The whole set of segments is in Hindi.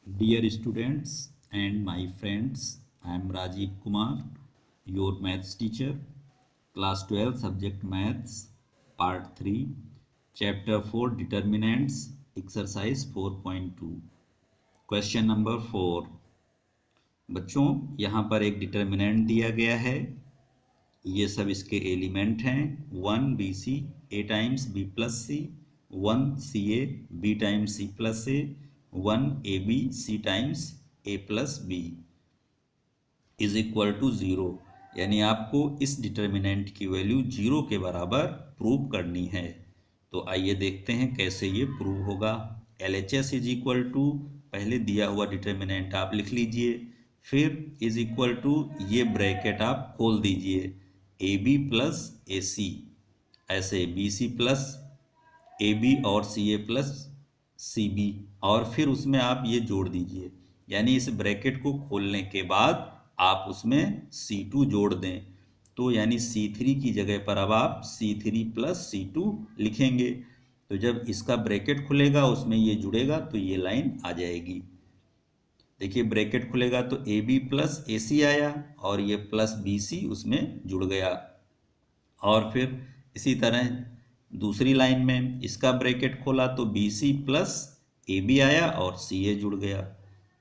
Dear students and my friends, I am Rajiv Kumar, your maths teacher, class 12 subject maths, part 3, chapter 4 determinants, exercise 4.2, question number 4। बच्चों यहाँ पर एक डिटर्मिनेंट दिया गया है, ये सब इसके एलिमेंट हैं 1bc a times b plus C, 1ca b times c plus A, 1ab c times a plus B is equal to 0। यानी आपको इस डिटर्मिनेंट की वैल्यू 0 के बराबर प्रूव करनी है। तो आइए देखते हैं कैसे ये प्रूव होगा। LHS इज इक्वल टू, पहले दिया हुआ डिटर्मिनेंट आप लिख लीजिए, फिर इज इक्वल टू ये ब्रैकेट आप खोल दीजिए, AB प्लस AC, ऐसे BC प्लस AB और CA प्लस CB, और फिर उसमें आप ये जोड़ दीजिए। यानी इस ब्रैकेट को खोलने के बाद आप उसमें C2 जोड़ दें, तो यानी C3 की जगह पर अब आप C3 प्लस C2 लिखेंगे। तो जब इसका ब्रैकेट खुलेगा उसमें ये जुड़ेगा तो ये लाइन आ जाएगी। देखिए ब्रैकेट खुलेगा तो AB प्लस AC आया और ये प्लस BC उसमें जुड़ गया। और फिर इसी तरह दूसरी लाइन में इसका ब्रैकेट खोला तो BC प्लस AB आया और CA जुड़ गया।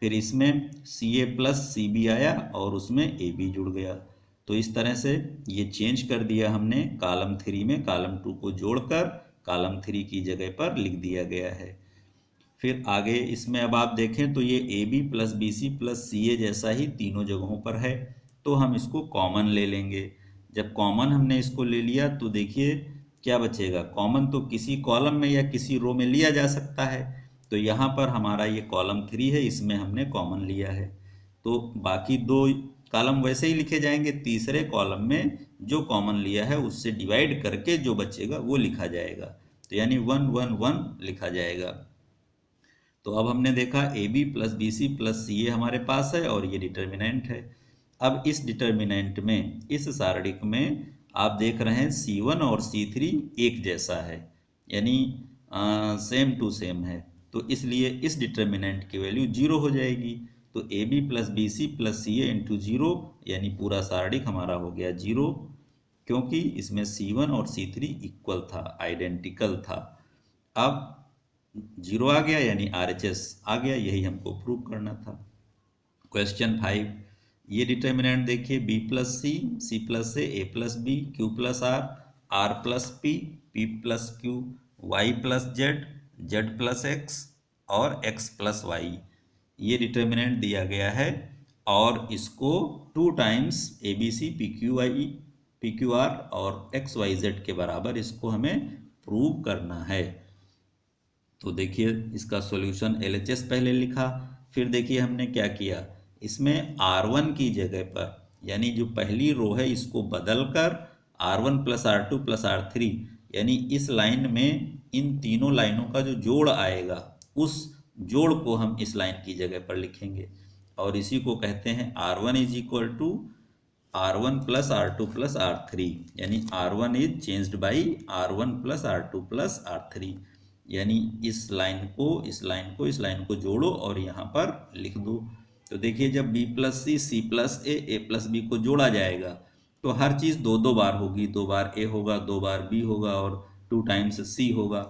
फिर इसमें CA प्लस CB आया और उसमें AB जुड़ गया। तो इस तरह से ये चेंज कर दिया हमने, कॉलम 3 में कॉलम 2 को जोड़कर कॉलम 3 की जगह पर लिख दिया गया है। फिर आगे इसमें अब आप देखें तो ये AB plus BC plus CA जैसा ही तीनों जगहों पर है, तो हम इसको कॉमन ले लेंगे। जब कॉमन हमने इसको ले लिया तो देखिए क्या बचेगा, कॉमन तो किसी कॉलम में या किसी रो में लिया जा सकता है। तो यहाँ पर हमारा ये कॉलम 3 है, इसमें हमने कॉमन लिया है, तो बाकी दो कॉलम वैसे ही लिखे जाएंगे। तीसरे कॉलम में जो कॉमन लिया है उससे डिवाइड करके जो बचेगा वो लिखा जाएगा, तो यानी 1 1 1 लिखा जाएगा। तो अब हमने देखा AB plus BC plus CA हमारे पास है और ये डिटर्मिनेंट है। अब इस डिटर्मिनेंट में, इस सारणिक में आप देख रहे हैं C1 और C3 एक जैसा है, यानी सेम टू सेम है, तो इसलिए इस डिटर्मिनेंट की वैल्यू 0 हो जाएगी। तो AB plus BC plus CA into 0, यानी पूरा सारणिक हमारा हो गया 0, क्योंकि इसमें C1 और C3 इक्वल था, आइडेंटिकल था। अब 0 आ गया यानी RHS आ गया, यही हमको प्रूव करना था। क्वेश्चन 5, ये डिटर्मिनेंट देखिए B plus C, C plus A plus B, Q plus R, R plus P, P plus Q, Y plus Z, Z plus X और X प्लस Y, ये डिटर्मिनेंट दिया गया है और इसको 2 टाइम्स ABC PQR और XYZ के बराबर इसको हमें प्रूव करना है। तो देखिए इसका सॉल्यूशन LHS पहले लिखा, फिर देखिए हमने क्या किया, इसमें R1 की जगह पर, यानी जो पहली रो है इसको बदलकर R1 plus R2 plus R3, यानी इस लाइन में इन तीनों लाइनों का जो जोड़ आएगा उस जोड़ को हम इस लाइन की जगह पर लिखेंगे, और इसी को कहते हैं R1 is equal to R1 plus R2 plus R3, यानी R1 is changed by R1 plus R2 plus R3, यानी इस लाइन को इस लाइन को इस लाइन को जोड़ो और यहाँ पर लिख दो। तो देखिए जब B plus C plus A plus B को जोड़ा जाएगा तो हर चीज़ दो दो बार होगी, 2 बार A होगा, 2 बार B होगा और 2 टाइम्स C होगा।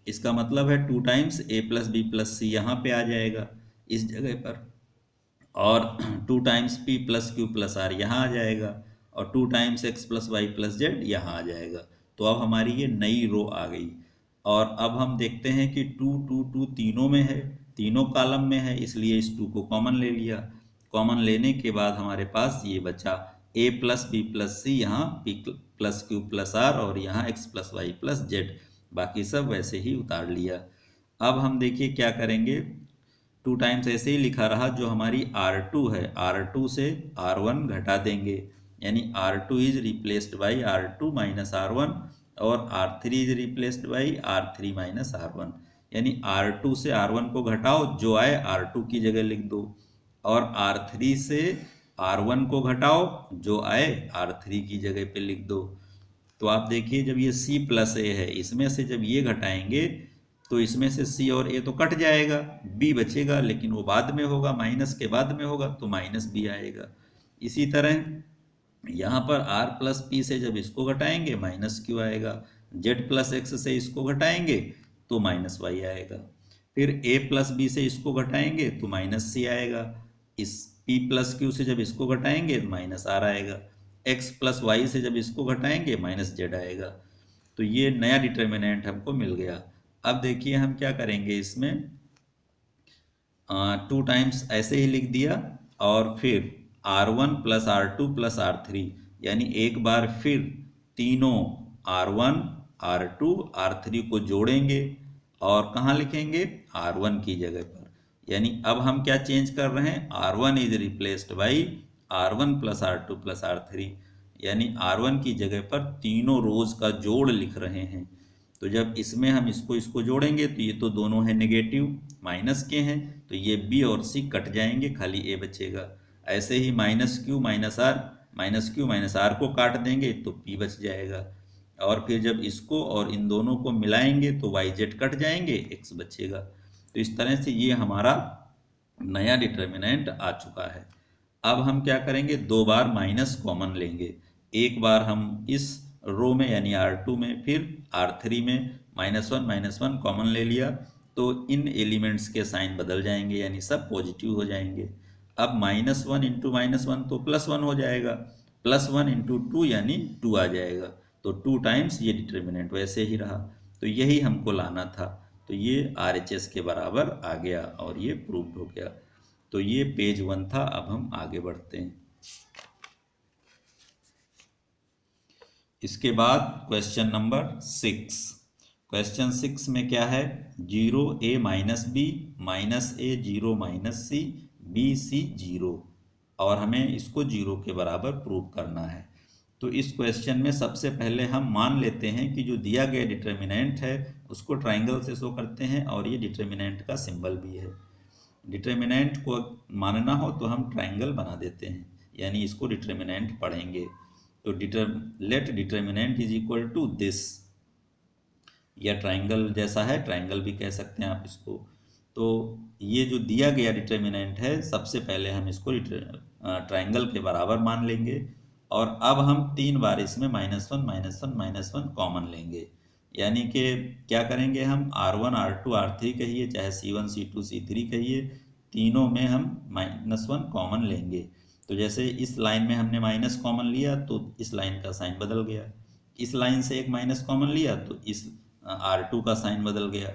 इसका मतलब है 2 times A plus B plus C यहाँ पे आ जाएगा इस जगह पर, और 2 times P plus Q plus R यहाँ आ जाएगा, और 2 times X plus Y plus Z यहाँ आ जाएगा। तो अब हमारी ये नई रो आ गई। और अब हम देखते हैं कि 2 2 2 तीनों में है, तीनों कॉलम में है, इसलिए इस 2 को कॉमन ले लिया। कॉमन लेने के बाद हमारे पास ये बचा A plus B plus C, यहाँ P plus Q plus R और यहाँ X plus Y plus Z, बाकी सब वैसे ही उतार लिया। अब हम देखिए क्या करेंगे, 2 टाइम्स ऐसे ही लिखा रहा, जो हमारी R2 है R2 से R1 घटा देंगे, यानी R2 is replaced by R2 minus R1 और R3 is replaced by R3 minus R1, यानी R2 से R1 को घटाओ, जो आए R2 की जगह लिख दो, और R3 से R1 को घटाओ, जो आए R3 की जगह पे लिख दो। तो आप देखिए जब ये C प्लस A है, इसमें से जब ये घटाएंगे तो इसमें से सी और ए तो कट जाएगा, बी बचेगा, लेकिन वो बाद में होगा, माइनस के बाद में होगा, तो माइनस बी आएगा। इसी तरह यहाँ पर आर प्लस पी से जब इसको घटाएंगे माइनस क्यू आएगा, जेड प्लस एक्स से इसको घटाएंगे तो माइनस वाई आएगा, फिर ए प्लस बी से इसको घटाएंगे तो माइनस सी आएगा, इस पी प्लस क्यू से जब इसको घटाएंगे माइनस आर आएगा, एक्स प्लस वाई से जब इसको घटाएंगे माइनस जेड आएगा। तो ये नया डिटर्मिनेंट हमको मिल गया। अब देखिए हम क्या करेंगे, इसमें 2 टाइम्स ऐसे ही लिख दिया और फिर R1 plus R2 plus R3, यानी एक बार फिर तीनों R1 R2 R3 को जोड़ेंगे और कहाँ लिखेंगे, R1 की जगह पर। यानी अब हम क्या चेंज कर रहे हैं, R1 is replaced by R1 plus R2 plus R3, यानी R1 की जगह पर तीनों रोज का जोड़ लिख रहे हैं। तो जब इसमें हम इसको इसको जोड़ेंगे तो ये तो दोनों है नेगेटिव, माइनस के हैं, तो ये बी और सी कट जाएंगे, खाली ए बचेगा। ऐसे ही माइनस क्यू माइनस आर को काट देंगे तो पी बच जाएगा, और फिर जब इसको और इन दोनों को मिलाएंगे तो वाई जेड कट जाएंगे, एक्स बचेगा। तो इस तरह से ये हमारा नया डिटर्मिनेंट आ चुका है। अब हम क्या करेंगे, 2 बार माइनस कॉमन लेंगे, एक बार हम इस रो में यानी R2 में, फिर R3 में माइनस वन कॉमन ले लिया तो इन एलिमेंट्स के साइन बदल जाएंगे, यानी सब पॉजिटिव हो जाएंगे। अब -1 इंटू -1 तो +1 हो जाएगा, +1 इंटू 2 यानी 2 आ जाएगा, तो 2 टाइम्स ये डिटर्मिनेंट वैसे ही रहा। तो यही हमको लाना था, तो ये RHS के बराबर आ गया और ये प्रूव्ड हो गया। तो ये पेज 1 था। अब हम आगे बढ़ते हैं। इसके बाद क्वेश्चन नंबर 6। क्वेश्चन 6 में क्या है, 0a माइनस बी माइनस ए 0 माइनस सी बी सी 0, और हमें इसको 0 के बराबर प्रूव करना है। तो इस क्वेश्चन में सबसे पहले हम मान लेते हैं कि जो दिया गया डिटर्मिनेंट है उसको ट्राइंगल से शो करते हैं, और ये डिटर्मिनेंट का सिंबल भी है। डिटर्मिनेंट को मानना हो तो हम ट्राइंगल बना देते हैं, यानी इसको डिटर्मिनेंट पढ़ेंगे। तो let determinant is equal to this, या ट्राइंगल जैसा है, ट्राइंगल भी कह सकते हैं आप इसको। तो ये जो दिया गया डिटर्मिनेंट है, सबसे पहले हम इसको ट्राइंगल के बराबर मान लेंगे, और अब हम 3 बार इसमें -1 कॉमन लेंगे, यानी कि क्या करेंगे, हम R1 R2 R3 कहिए, चाहे C1 C2 C3 कहिए, तीनों में हम -1 कॉमन लेंगे। तो जैसे इस लाइन में हमने माइनस कॉमन लिया तो इस लाइन का साइन बदल गया, इस लाइन से एक माइनस कॉमन लिया तो इस R2 का साइन बदल गया,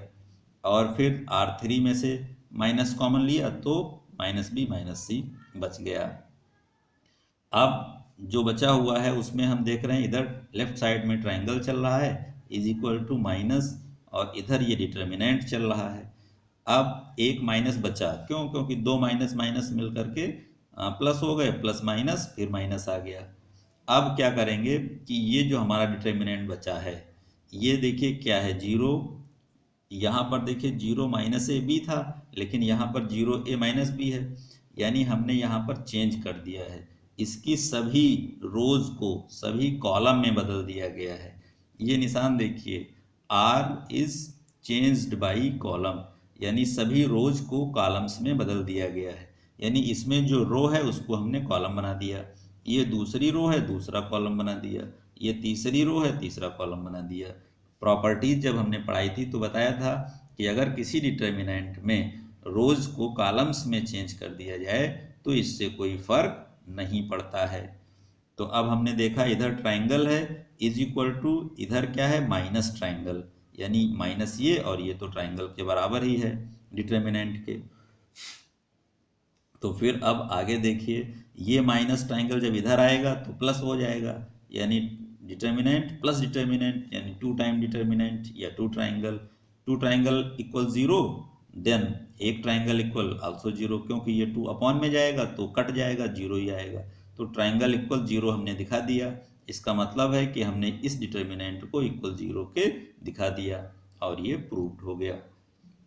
और फिर R3 में से माइनस कॉमन लिया तो -b -c बच गया। अब जो बचा हुआ है उसमें हम देख रहे हैं इधर लेफ्ट साइड में ट्राइंगल चल रहा है, इज इक्वल टू माइनस, और इधर ये डिटर्मिनेंट चल रहा है। अब एक माइनस बचा, क्यों, क्योंकि 2 माइनस माइनस मिल करके प्लस हो गए, प्लस माइनस फिर माइनस आ गया। अब क्या करेंगे कि ये जो हमारा डिटर्मिनेंट बचा है, ये देखिए क्या है, 0, यहाँ पर देखिए 0 माइनस ए बी था, लेकिन यहाँ पर 0 ए माइनस बी है, यानी हमने यहाँ पर चेंज कर दिया है, इसकी सभी रोज को सभी कॉलम में बदल दिया गया है। ये निशान देखिए, R is changed by column, यानी सभी रोज को कॉलम्स में बदल दिया गया है, यानी इसमें जो रो है उसको हमने कॉलम बना दिया, ये दूसरी रो है दूसरा कॉलम बना दिया, ये तीसरी रो है तीसरा कॉलम बना दिया। प्रॉपर्टीज जब हमने पढ़ाई थी तो बताया था कि अगर किसी डिटर्मिनेंट में रोज को कॉलम्स में चेंज कर दिया जाए तो इससे कोई फर्क नहीं पड़ता है। तो अब हमने देखा इधर ट्राइंगल है, इज इक्वल टू इधर क्या है, माइनस ट्राइंगल, यानी माइनस ये और ये तो ट्राइंगल के बराबर ही है डिटर्मिनेंट के। तो फिर अब आगे देखिए, ये माइनस ट्राइंगल जब इधर आएगा तो प्लस हो जाएगा, यानी डिटर्मिनेंट प्लस डिटर्मिनेंट, यानी 2 टाइम डिटर्मिनेंट या 2 ट्राइंगल इक्वल 0, देन एक ट्राइंगल इक्वल आल्सो 0, क्योंकि ये 2 अपॉन में जाएगा तो कट जाएगा, 0 ही आएगा। तो ट्राइंगल इक्वल 0 हमने दिखा दिया, इसका मतलब है कि हमने इस डिटर्मिनेंट को इक्वल 0 के दिखा दिया, और ये प्रूव्ड हो गया।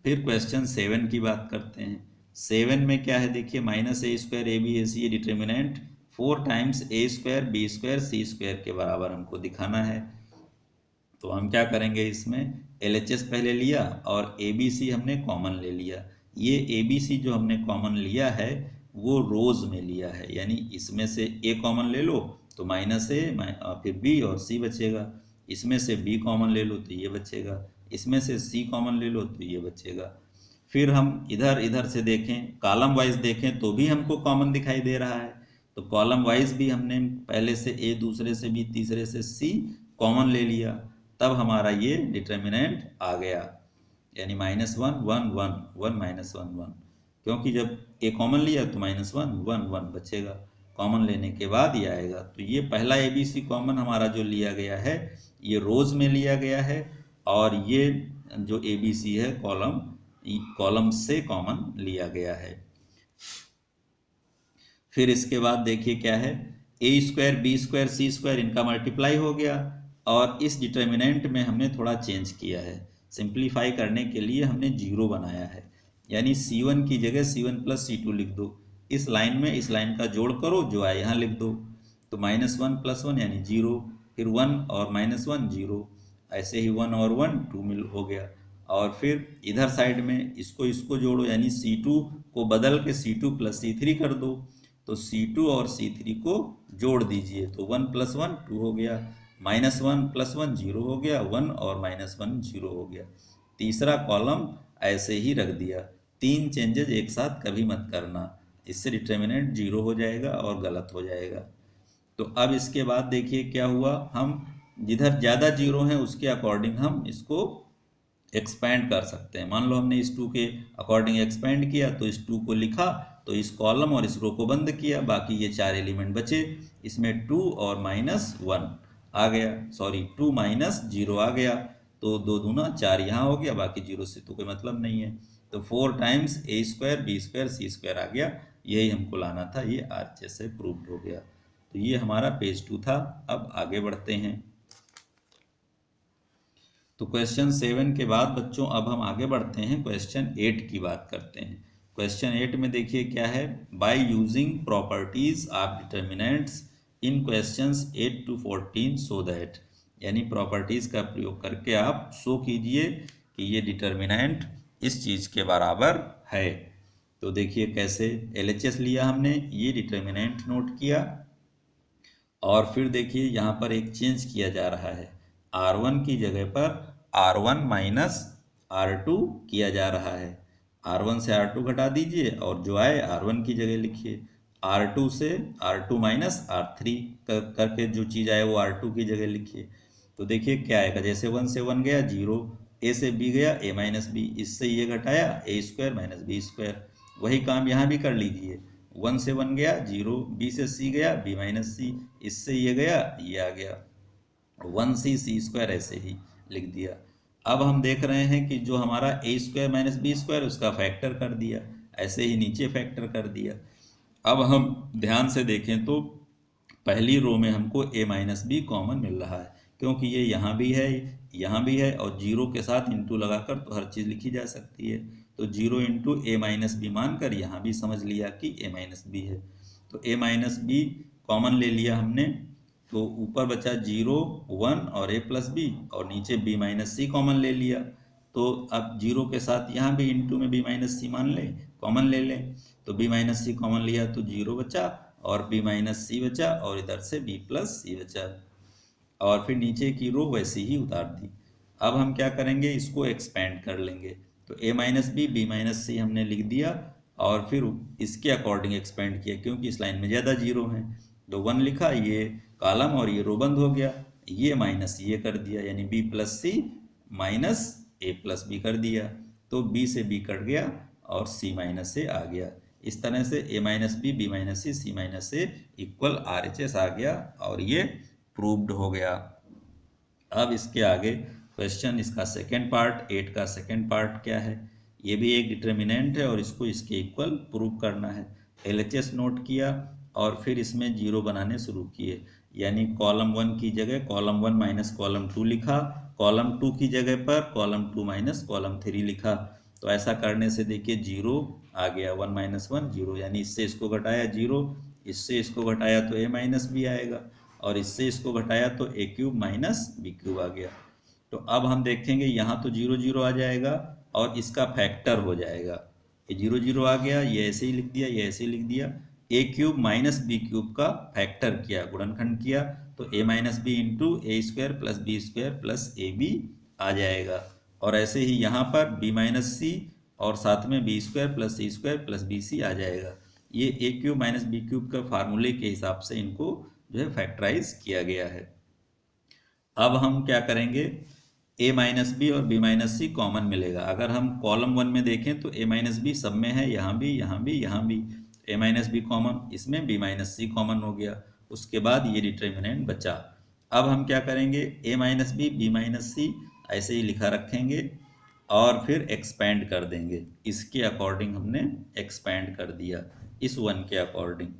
फिर क्वेश्चन 7 की बात करते हैं। 7 में क्या है, देखिए -a² abc, ये determinant 4 times a² b² c² के बराबर हमको दिखाना है। तो हम क्या करेंगे, इसमें LHS पहले लिया और ABC हमने कॉमन ले लिया। ये ABC जो हमने कॉमन लिया है वो रोज में लिया है, यानी इसमें से A कॉमन ले लो तो -A फिर B और C बचेगा। इसमें से B कॉमन ले लो तो ये बचेगा, इसमें से C कॉमन ले लो तो ये बचेगा। फिर हम इधर इधर से देखें, कॉलम वाइज देखें तो भी हमको कॉमन दिखाई दे रहा है, तो कॉलम वाइज भी हमने पहले से A, दूसरे से B, तीसरे से C कॉमन ले लिया, तब हमारा ये डिटर्मिनेंट आ गया, यानी -1 1 1 1 -1 1, क्योंकि जब A कॉमन लिया तो -1 1 1 बचेगा, कॉमन लेने के बाद ये आएगा। तो ये पहला ABC कॉमन हमारा जो लिया गया है ये रोज में लिया गया है, और ये जो ABC है कॉलम से कॉमन लिया गया है। फिर इसके बाद देखिए क्या है, A² B² C² इनका मल्टीप्लाई हो गया, और इस डिटर्मिनेंट में हमने थोड़ा चेंज किया है, सिंप्लीफाई करने के लिए हमने 0 बनाया है, यानी C1 की जगह C1 + C2 लिख दो। इस लाइन में इस लाइन का जोड़ करो, जो आए यहाँ लिख दो, तो -1 + 1 यानी 0, फिर 1 और -1 0, ऐसे ही 1 और 1 2 मिल हो गया। और फिर इधर साइड में इसको जोड़ो, यानी C2 को बदल के C2 + C3 कर दो, तो C2 और C3 को जोड़ दीजिए, तो 1 + 1 2 हो गया, -1 + 1 0 हो गया, 1 और -1 0 हो गया। तीसरा कॉलम ऐसे ही रख दिया। 3 चेंजेज एक साथ कभी मत करना, इससे डिटर्मिनेंट 0 हो जाएगा और गलत हो जाएगा। तो अब इसके बाद देखिए क्या हुआ, हम जिधर ज़्यादा 0 हैं उसके अकॉर्डिंग हम इसको एक्सपेंड कर सकते हैं। मान लो हमने इस 2 के अकॉर्डिंग एक्सपेंड किया, तो इस 2 को लिखा, तो इस कॉलम और इस रो को बंद किया, बाकी ये 4 एलिमेंट बचे, इसमें 2 और -1 आ गया, सॉरी 2 - 0 आ गया, तो 2 दूना 4 यहाँ हो गया, बाकी 0 से तो कोई मतलब नहीं है, तो 4 टाइम्स A² B² C² आ गया, यही हमको लाना था, ये RHS से प्रूव्ड हो गया। तो ये हमारा पेज 2 था। अब आगे बढ़ते हैं। तो क्वेश्चन 7 के बाद बच्चों अब हम आगे बढ़ते हैं, क्वेश्चन 8 की बात करते हैं। क्वेश्चन 8 में देखिए क्या है, by using properties of determinants in questions 8 to 14 so that, यानी प्रॉपर्टीज का प्रयोग करके आप शो कीजिए कि ये डिटर्मिनेंट इस चीज के बराबर है। तो देखिए कैसे, LHS लिया हमने, ये डिटर्मिनेंट नोट किया, और फिर देखिए यहाँ पर एक चेंज किया जा रहा है, R1 की जगह पर R1 - R2 किया जा रहा है। R1 से R2 घटा दीजिए और जो आए R1 की जगह लिखिए, R2 से R2 - R3 करके जो चीज़ आए वो R2 की जगह लिखिए। तो देखिए क्या आएगा, जैसे 1 से 1 गया 0, A से B गया A - B, इससे ये घटाया A² - B², वही काम यहाँ भी कर लीजिए, 1 से 1 गया 0, B से C गया B - C, इससे ये गया ये आ गया, 1C C² ऐसे ही लिख दिया। अब हम देख रहे हैं कि जो हमारा A² - B² उसका फैक्टर कर दिया, ऐसे ही नीचे फैक्टर कर दिया। अब हम ध्यान से देखें तो पहली रो में हमको A - B कॉमन मिल रहा है, क्योंकि ये यहाँ भी है यहाँ भी है, और 0 के साथ इंटू लगाकर तो हर चीज़ लिखी जा सकती है, तो 0 × A - B मानकर यहाँ भी समझ लिया कि A - B है, तो A - B कॉमन ले लिया हमने, तो ऊपर बचा 0 1 और A + B, और नीचे B - C कॉमन ले लिया, तो अब 0 के साथ यहाँ भी इंटू में B - C मान लें, कॉमन ले लें, तो B - C कॉमन लिया तो 0 बचा और B - C बचा, और इधर से B + C बचा, और फिर नीचे की रो वैसे ही उतार दी। अब हम क्या करेंगे, इसको एक्सपेंड कर लेंगे, तो A - B B - C हमने लिख दिया, और फिर इसके अकॉर्डिंग एक्सपेंड किया, क्योंकि इस लाइन में ज़्यादा 0 हैं, तो 1 लिखा, ये कॉलम और ये रो बंद हो गया, ये माइनस ये कर दिया, यानी B + C - A + B कर दिया, तो B से B कट गया और C - A आ गया। इस तरह से A - B B - C C - A equal RHS आ गया, और ये प्रूव्ड हो गया। अब इसके आगे क्वेश्चन, इसका सेकेंड पार्ट, 8 का सेकेंड पार्ट क्या है, ये भी एक डिटर्मिनेंट है और इसको इसके इक्वल प्रूव करना है। LHS नोट किया और फिर इसमें 0 बनाने शुरू किए, यानी कॉलम 1 की जगह कॉलम 1 - कॉलम 2 लिखा, कॉलम 2 की जगह पर कॉलम 2 - कॉलम 3 लिखा। तो ऐसा करने से देखिए 0 आ गया, 1 - 1 0, यानी इससे इसको घटाया 0, इससे इसको घटाया तो A - B आएगा, और इससे इसको घटाया तो A³ - B³ आ गया। तो अब हम देखेंगे यहाँ तो 0 0 आ जाएगा और इसका फैक्टर हो जाएगा। ये 0 0 आ गया, ये ऐसे ही लिख दिया, ये ऐसे ही लिख दिया। A cube minus B cube का फैक्टर किया, गुणनखंड किया, तो A minus B into A square plus B square plus A B आ जाएगा। और ऐसे ही यहाँ पर बी माइनस सी और साथ में B square plus C square plus B सी आ जाएगा। ये ए क्यूब माइनस बी क्यूब का फार्मूले के हिसाब से इनको जो है फैक्टराइज किया गया है। अब हम क्या करेंगे, ए माइनस बी और बी माइनस सी कॉमन मिलेगा। अगर हम कॉलम 1 में देखें तो ए माइनस बी सब में है, यहाँ भी, यहाँ भी, यहाँ भी। ए माइनस बी कॉमन, इसमें बी माइनस सी कॉमन हो गया। उसके बाद ये डिटर्मिनेंट बचा। अब हम क्या करेंगे, ए माइनस बी माइनस सी ऐसे ही लिखा रखेंगे और फिर एक्सपेंड कर देंगे। इसके अकॉर्डिंग हमने एक्सपेंड कर दिया, इस 1 के अकॉर्डिंग।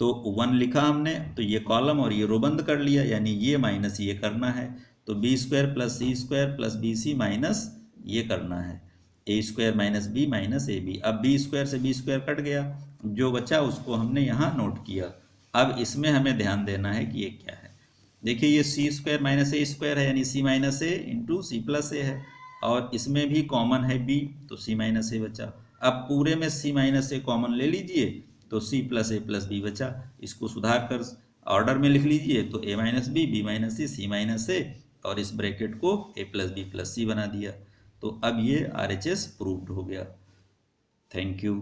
तो 1 लिखा हमने, तो ये कॉलम और ये रो बंद कर लिया, यानी ये माइनस ये करना है। तो B square plus C square plus B C minus ये करना है, A square minus B minus A B. अब बी स्क्वायर से बी स्क्वायर कट गया, जो बचा उसको हमने यहाँ नोट किया। अब इसमें हमें ध्यान देना है कि ये क्या है। देखिए ये सी स्क्वायर माइनस ए स्क्वायर है, यानी सी माइनस ए इंटू सी प्लस ए है, और इसमें भी कॉमन है बी, तो सी माइनस ए बचा। अब पूरे में सी माइनस ए कॉमन ले लीजिए, तो सी प्लस बी बचा। इसको सुधार कर ऑर्डर में लिख लीजिए, तो A minus B minus C minus ए, और इस ब्रैकेट को ए प्लस सी बना दिया। तो अब ये RHS प्रूव्ड हो गया। Thank you.